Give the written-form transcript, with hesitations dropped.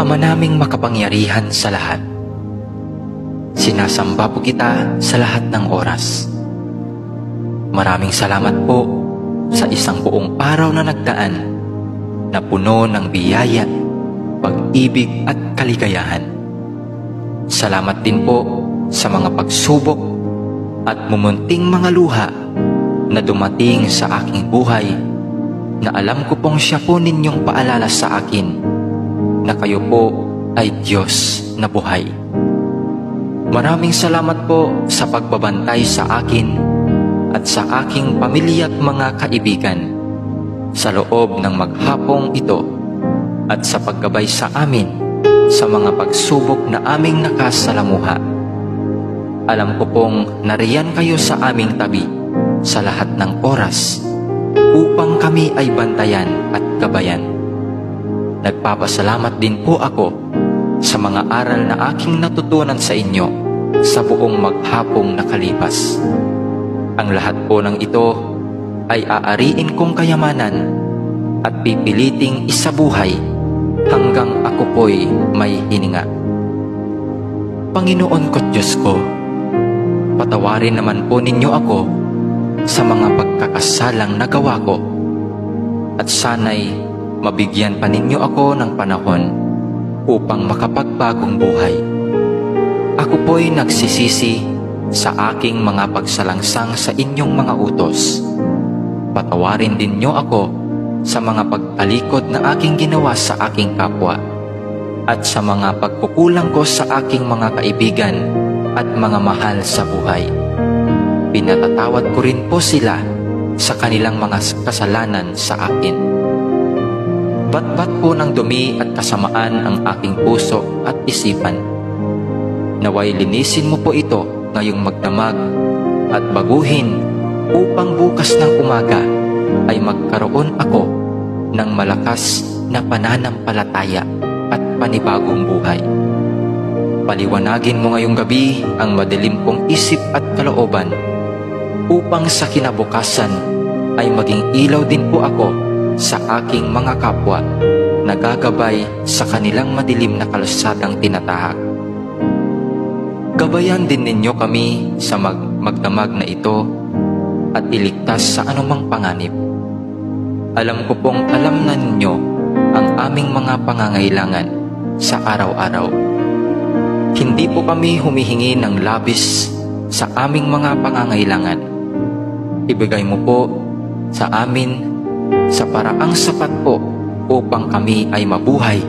Ama naming makapangyarihan sa lahat, sinasamba po kita sa lahat ng oras. Maraming salamat po sa isang buong araw na nagdaan na puno ng biyaya, pag-ibig at kaligayahan. Salamat din po sa mga pagsubok at mumunting mga luha na dumating sa aking buhay, na alam ko pong siya po ninyong paalala sa akin na kayo po ay Diyos na buhay. Maraming salamat po sa pagbabantay sa akin at sa aking pamilya at mga kaibigan sa loob ng maghapong ito, at sa paggabay sa amin sa mga pagsubok na aming nakasalamuha. Alam ko pong nariyan kayo sa aming tabi sa lahat ng oras upang kami ay bantayan at gabayan. Nagpapasalamat din po ako sa mga aral na aking natutunan sa inyo sa buong maghapong nakalipas. Ang lahat po ng ito ay aariin kong kayamanan at pipiliting isabuhay hanggang ako po'y may hininga. Panginoon ko't Diyos ko, patawarin naman po ninyo ako sa mga pagkakasalang nagawa ko, at sana'y mabigyan pa ninyo ako ng panahon upang makapagbagong buhay. Ako po'y nagsisisi sa aking mga pagsalangsang sa inyong mga utos. Patawarin din niyo ako sa mga pagtalikod na aking ginawa sa aking kapwa, at sa mga pagkukulang ko sa aking mga kaibigan at mga mahal sa buhay. Pinatatawad ko rin po sila sa kanilang mga kasalanan sa akin. Batbat po ng dumi at kasamaan ang aking puso at isipan. Naway linisin mo po ito ngayong magdamag at baguhin, upang bukas ng umaga ay magkaroon ako ng malakas na pananampalataya at panibagong buhay. Paliwanagin mo ngayong gabi ang madilim kong isip at kalooban, upang sa kinabukasan ay maging ilaw din po ako sa aking mga kapwa na gagabay sa kanilang madilim na kalsadang tinatahak. Gabayan din ninyo kami sa magdamag na ito at iligtas sa anumang panganib. Alam ko pong alam na ninyo ang aming mga pangangailangan sa araw-araw. Hindi po kami humihingi ng labis sa aming mga pangangailangan. Ibigay mo po sa amin sa paraang sapat po upang kami ay mabuhay